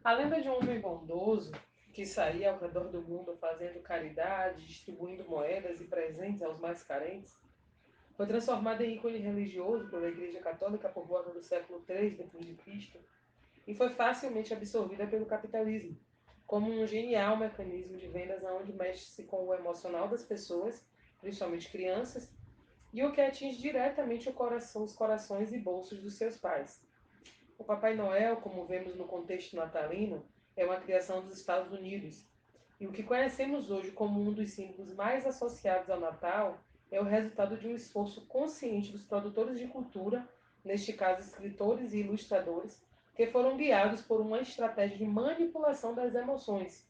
A lenda de um homem bondoso que saía ao redor do mundo fazendo caridade, distribuindo moedas e presentes aos mais carentes, foi transformada em ícone religioso pela Igreja Católica por volta do século III d.C. e foi facilmente absorvida pelo capitalismo, como um genial mecanismo de vendas onde mexe-se com o emocional das pessoas, principalmente crianças, e o que atinge diretamente os corações e bolsos dos seus pais. O Papai Noel, como vemos no contexto natalino, é uma criação dos Estados Unidos. E o que conhecemos hoje como um dos símbolos mais associados ao Natal é o resultado de um esforço consciente dos produtores de cultura, neste caso escritores e ilustradores, que foram guiados por uma estratégia de manipulação das emoções.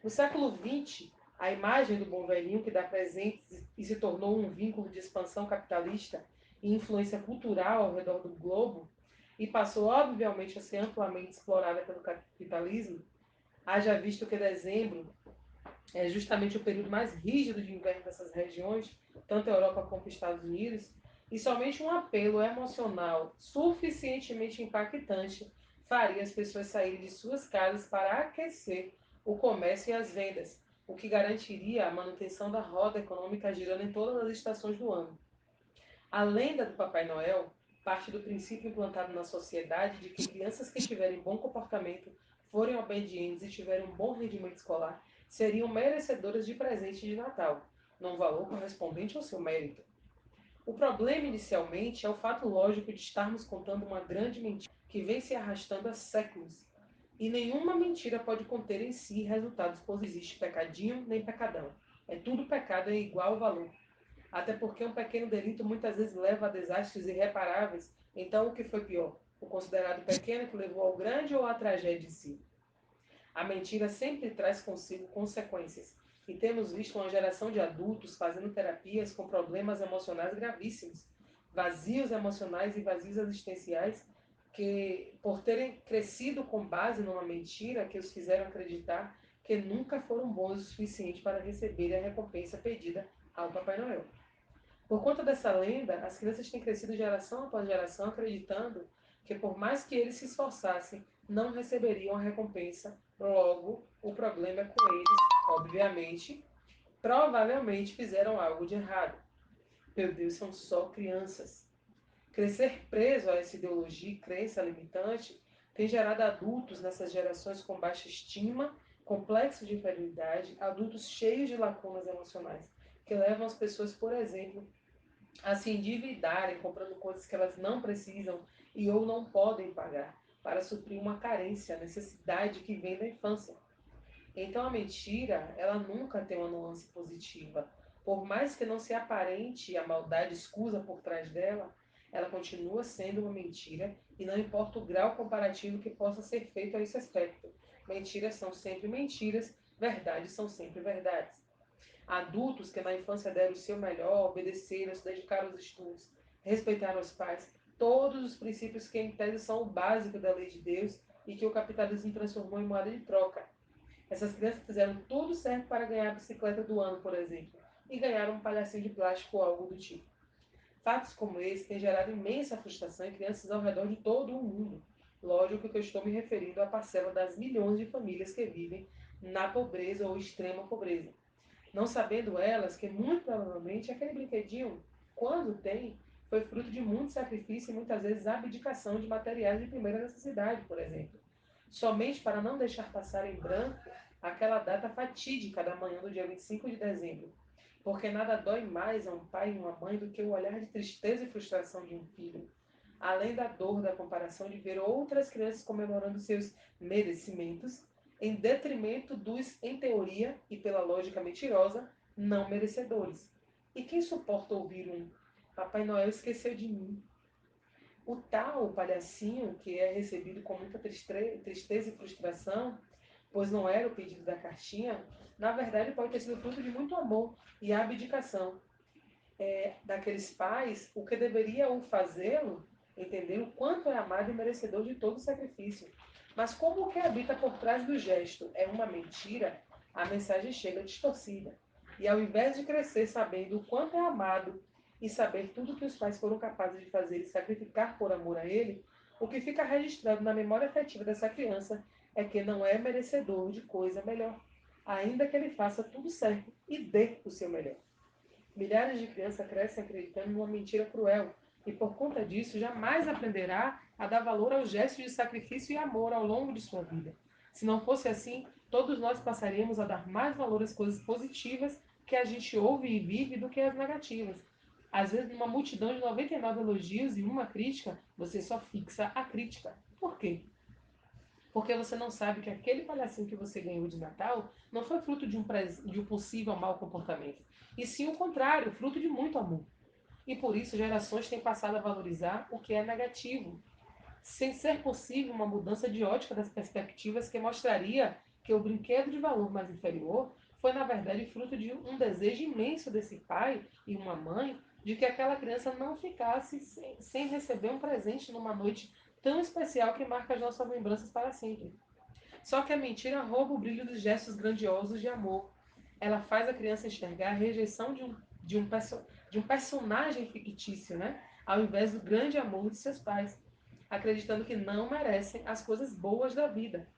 No século XX, a imagem do bom velhinho que dá presentes e se tornou um vínculo de expansão capitalista e influência cultural ao redor do globo, e passou obviamente a ser amplamente explorada pelo capitalismo, haja visto que dezembro é justamente o período mais rígido de inverno dessas regiões, tanto a Europa como os Estados Unidos, e somente um apelo emocional suficientemente impactante faria as pessoas saírem de suas casas para aquecer o comércio e as vendas, o que garantiria a manutenção da roda econômica girando em todas as estações do ano. A lenda do Papai Noel parte do princípio implantado na sociedade de que crianças que tiverem bom comportamento, forem obedientes e tiverem um bom rendimento escolar, seriam merecedoras de presente de Natal, num valor correspondente ao seu mérito. O problema, inicialmente, é o fato lógico de estarmos contando uma grande mentira que vem se arrastando há séculos. E nenhuma mentira pode conter em si resultados positivos. Não existe pecadinho nem pecadão. É tudo pecado em igual valor. Até porque um pequeno delito muitas vezes leva a desastres irreparáveis. Então, o que foi pior? O considerado pequeno que levou ao grande ou a tragédia em si? A mentira sempre traz consigo consequências. E temos visto uma geração de adultos fazendo terapias com problemas emocionais gravíssimos, vazios emocionais e vazios existenciais, que, por terem crescido com base numa mentira que os fizeram acreditar que nunca foram bons o suficiente para receber a recompensa pedida ao Papai Noel. Por conta dessa lenda, as crianças têm crescido geração após geração acreditando que, por mais que eles se esforçassem, não receberiam a recompensa. Logo, o problema é com eles, obviamente, provavelmente fizeram algo de errado. Meu Deus, são só crianças. Crescer preso a essa ideologia e crença limitante tem gerado adultos nessas gerações com baixa estima, complexo de inferioridade, adultos cheios de lacunas emocionais, que levam as pessoas, por exemplo, a se endividarem comprando coisas que elas não precisam e ou não podem pagar para suprir uma carência, necessidade que vem da infância. Então a mentira, ela nunca tem uma nuance positiva. Por mais que não se aparente a maldade escusa por trás dela, ela continua sendo uma mentira e não importa o grau comparativo que possa ser feito a esse aspecto. Mentiras são sempre mentiras, verdades são sempre verdades. Adultos que na infância deram o seu melhor, obedeceram, se dedicaram aos estudos, respeitaram os pais, todos os princípios que em tese são o básico da lei de Deus e que o capitalismo transformou em moeda de troca. Essas crianças fizeram tudo certo para ganhar a bicicleta do ano, por exemplo, e ganharam um palhacinho de plástico ou algo do tipo. Fatos como esse têm gerado imensa frustração em crianças ao redor de todo o mundo. Lógico que eu estou me referindo à parcela das milhões de famílias que vivem na pobreza ou extrema pobreza, não sabendo elas que muito provavelmente aquele brinquedinho, quando tem, foi fruto de muito sacrifício e muitas vezes abdicação de materiais de primeira necessidade, por exemplo. Somente para não deixar passar em branco aquela data fatídica da manhã do dia 25 de dezembro. Porque nada dói mais a um pai e uma mãe do que o olhar de tristeza e frustração de um filho. Além da dor da comparação de ver outras crianças comemorando seus merecimentos, em detrimento dos, em teoria e pela lógica mentirosa, não merecedores. E quem suporta ouvir um Papai Noel esqueceu de mim? O tal palhacinho, que é recebido com muita tristeza e frustração, pois não era o pedido da cartinha, na verdade pode ter sido fruto de muito amor e abdicação daqueles pais, o que deveria o fazê-lo entender o quanto é amado e merecedor de todo sacrifício. Mas como o que habita por trás do gesto é uma mentira, a mensagem chega distorcida. E ao invés de crescer sabendo o quanto é amado e saber tudo que os pais foram capazes de fazer e sacrificar por amor a ele, O que fica registrado na memória afetiva dessa criança é que não é merecedor de coisa melhor, ainda que ele faça tudo certo e dê o seu melhor. Milhares de crianças crescem acreditando numa mentira cruel e, por conta disso, jamais aprenderá a dar valor aos gestos de sacrifício e amor ao longo de sua vida. Se não fosse assim, todos nós passaríamos a dar mais valor às coisas positivas que a gente ouve e vive do que às negativas. Às vezes, numa multidão de 99 elogios e uma crítica, você só fixa a crítica. Por quê? Porque você não sabe que aquele palhacinho que você ganhou de Natal não foi fruto de um possível mau comportamento, e sim o contrário, fruto de muito amor. E por isso gerações têm passado a valorizar o que é negativo, sem ser possível uma mudança de ótica das perspectivas que mostraria que o brinquedo de valor mais inferior foi, na verdade, fruto de um desejo imenso desse pai e uma mãe de que aquela criança não ficasse sem receber um presente numa noite tão especial que marca as nossas lembranças para sempre. Só que a mentira rouba o brilho dos gestos grandiosos de amor. Ela faz a criança enxergar a rejeição de um personagem fictício, né? Ao invés do grande amor de seus pais, acreditando que não merecem as coisas boas da vida.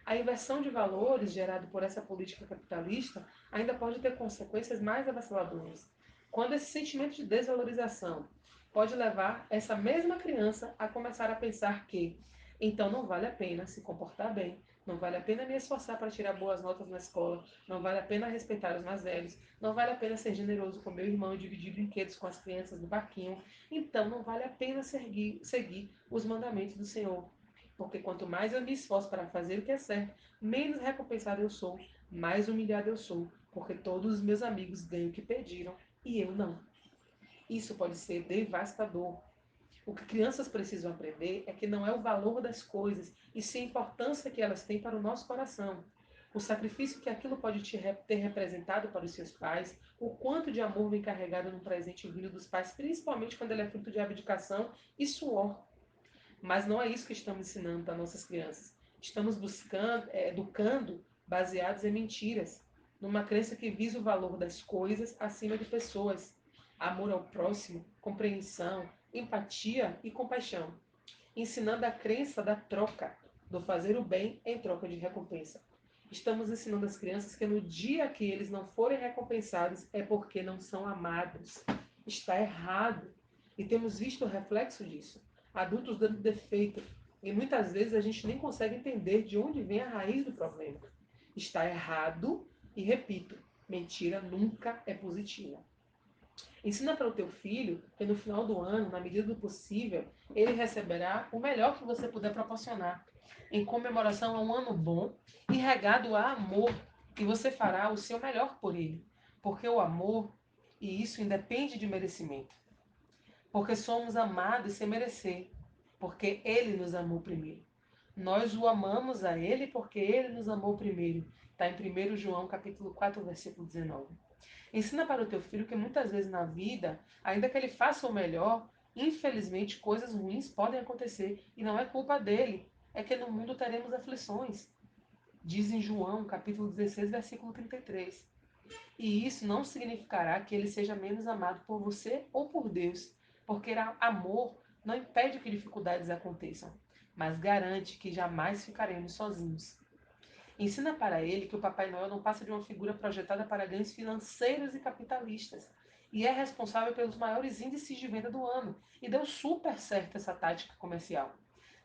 A inversão de valores gerada por essa política capitalista ainda pode ter consequências mais avassaladoras. Quando esse sentimento de desvalorização pode levar essa mesma criança a começar a pensar que então não vale a pena se comportar bem, não vale a pena me esforçar para tirar boas notas na escola, não vale a pena respeitar os mais velhos, não vale a pena ser generoso com meu irmão e dividir brinquedos com as crianças do parquinho, então não vale a pena seguir os mandamentos do Senhor. Porque quanto mais eu me esforço para fazer o que é certo, menos recompensado eu sou, mais humilhado eu sou, porque todos os meus amigos ganham o que pediram e eu não. Isso pode ser devastador. O que crianças precisam aprender é que não é o valor das coisas, e sim a importância que elas têm para o nosso coração. O sacrifício que aquilo pode ter representado para os seus pais, o quanto de amor vem carregado num presente vindo dos pais, principalmente quando ele é fruto de abdicação e suor. Mas não é isso que estamos ensinando para nossas crianças. Estamos educando baseados em mentiras, numa crença que visa o valor das coisas acima de pessoas, amor ao próximo, compreensão, empatia e compaixão, ensinando a crença da troca, do fazer o bem em troca de recompensa. Estamos ensinando as crianças que no dia que eles não forem recompensados é porque não são amados. Está errado. E temos visto o reflexo disso. Adultos dando defeito. E muitas vezes a gente nem consegue entender de onde vem a raiz do problema. Está errado e, repito, mentira nunca é positiva. Ensina para o teu filho que no final do ano, na medida do possível, ele receberá o melhor que você puder proporcionar, em comemoração a um ano bom e regado a amor, e você fará o seu melhor por ele, porque o amor, e isso independe de merecimento, porque somos amados sem merecer, porque ele nos amou primeiro. Nós o amamos a ele porque ele nos amou primeiro. Está em 1 João capítulo 4, versículo 19. Ensina para o teu filho que muitas vezes na vida, ainda que ele faça o melhor, infelizmente coisas ruins podem acontecer e não é culpa dele. É que no mundo teremos aflições. Diz em João, capítulo 16, versículo 33. E isso não significará que ele seja menos amado por você ou por Deus, porque amor não impede que dificuldades aconteçam, mas garante que jamais ficaremos sozinhos. Ensina para ele que o Papai Noel não passa de uma figura projetada para ganhos financeiros e capitalistas e é responsável pelos maiores índices de venda do ano. E deu super certo essa tática comercial.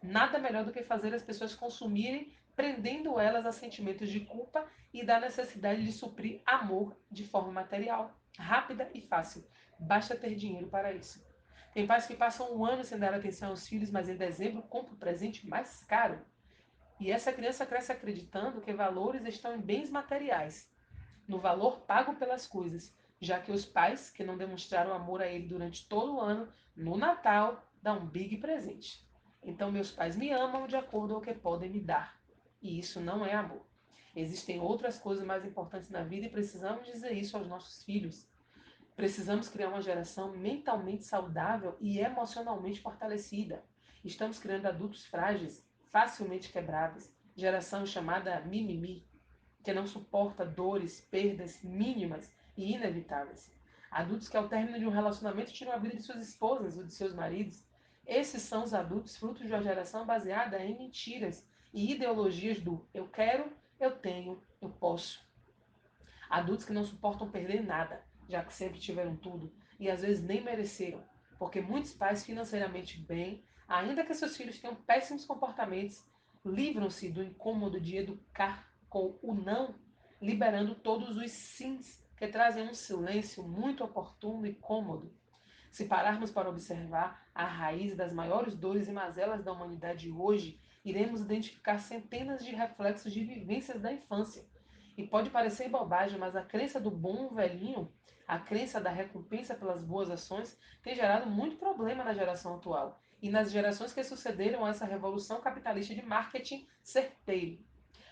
Nada melhor do que fazer as pessoas consumirem, prendendo elas a sentimentos de culpa e da necessidade de suprir amor de forma material, rápida e fácil. Basta ter dinheiro para isso. Tem pais que passam um ano sem dar atenção aos filhos, mas em dezembro compram o presente mais caro. E essa criança cresce acreditando que valores estão em bens materiais, no valor pago pelas coisas, já que os pais, que não demonstraram amor a ele durante todo o ano, no Natal, dão um big presente. Então, meus pais me amam de acordo com o que podem me dar. E isso não é amor. Existem outras coisas mais importantes na vida e precisamos dizer isso aos nossos filhos. Precisamos criar uma geração mentalmente saudável e emocionalmente fortalecida. Estamos criando adultos frágeis, facilmente quebráveis, geração chamada mimimi, que não suporta dores, perdas mínimas e inevitáveis. Adultos que ao término de um relacionamento tiram a vida de suas esposas ou de seus maridos. Esses são os adultos frutos de uma geração baseada em mentiras e ideologias do eu quero, eu tenho, eu posso. Adultos que não suportam perder nada, já que sempre tiveram tudo e às vezes nem mereceram, porque muitos pais financeiramente bem, ainda que seus filhos tenham péssimos comportamentos, livram-se do incômodo de educar com o não, liberando todos os sims que trazem um silêncio muito oportuno e cômodo. Se pararmos para observar a raiz das maiores dores e mazelas da humanidade hoje, iremos identificar centenas de reflexos de vivências da infância. E pode parecer bobagem, mas a crença do bom velhinho, a crença da recompensa pelas boas ações, tem gerado muito problema na geração atual e nas gerações que sucederam a essa revolução capitalista de marketing certeiro.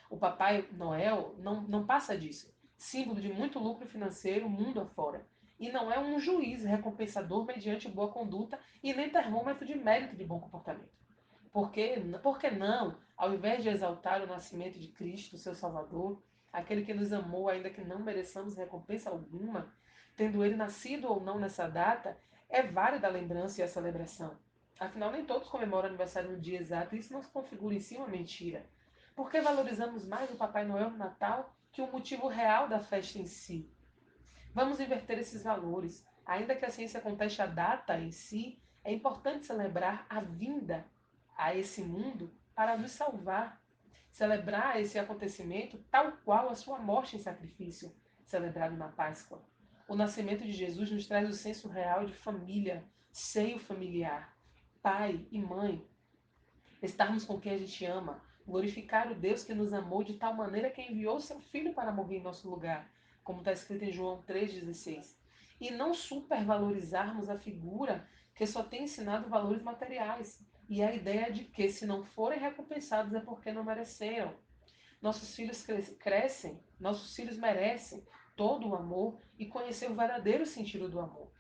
O Papai Noel não passa disso. Símbolo de muito lucro financeiro mundo afora. E não é um juiz recompensador mediante boa conduta e nem termômetro de mérito de bom comportamento. Por que não, ao invés de exaltar o nascimento de Cristo, seu Salvador, aquele que nos amou ainda que não mereçamos recompensa alguma, tendo ele nascido ou não nessa data, é válida a lembrança e a celebração. Afinal, nem todos comemoram aniversário no dia exato e isso não se configura em si uma mentira. Por que valorizamos mais o Papai Noel no Natal que o motivo real da festa em si? Vamos inverter esses valores. Ainda que a ciência conteste a data em si, é importante celebrar a vinda a esse mundo para nos salvar. Celebrar esse acontecimento tal qual a sua morte em sacrifício, celebrado na Páscoa. O nascimento de Jesus nos traz o senso real de família, seio familiar, pai e mãe, estarmos com quem a gente ama, glorificar o Deus que nos amou de tal maneira que enviou seu Filho para morrer em nosso lugar, como está escrito em João 3,16. E não supervalorizarmos a figura que só tem ensinado valores materiais, e a ideia de que, se não forem recompensados, é porque não mereceram. Nossos filhos crescem, nossos filhos merecem todo o amor e conhecer o verdadeiro sentido do amor.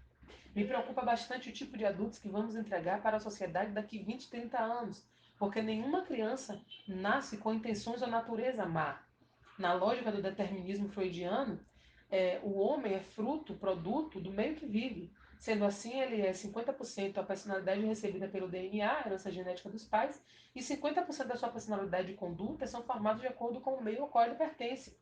Me preocupa bastante o tipo de adultos que vamos entregar para a sociedade daqui 20, 30 anos, porque nenhuma criança nasce com intenções da natureza má. Na lógica do determinismo freudiano, o homem é fruto, produto do meio que vive. Sendo assim, ele é 50% a personalidade recebida pelo DNA, a herança genética dos pais, e 50% da sua personalidade e conduta são formados de acordo com o meio ao qual ele pertence.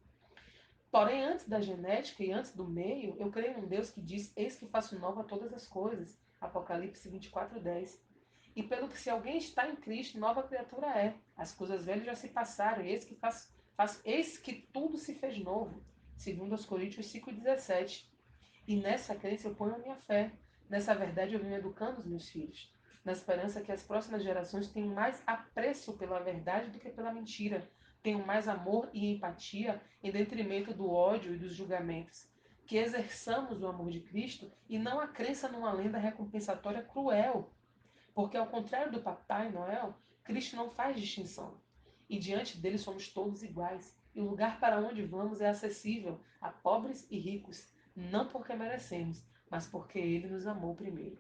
Porém, antes da genética e antes do meio, eu creio em um Deus que diz: Eis que faço nova todas as coisas. Apocalipse 24:10. E pelo que se alguém está em Cristo, nova criatura é. As coisas velhas já se passaram, e eis que tudo se fez novo. Segundo aos Coríntios 5:17. E nessa crença eu ponho a minha fé. Nessa verdade eu venho educando os meus filhos. Na esperança que as próximas gerações tenham mais apreço pela verdade do que pela mentira. Tenham mais amor e empatia em detrimento do ódio e dos julgamentos. Que exerçamos o amor de Cristo e não a crença numa lenda recompensatória cruel. Porque ao contrário do Papai Noel, Cristo não faz distinção. E diante dele somos todos iguais. E o lugar para onde vamos é acessível a pobres e ricos, não porque merecemos, mas porque ele nos amou primeiro.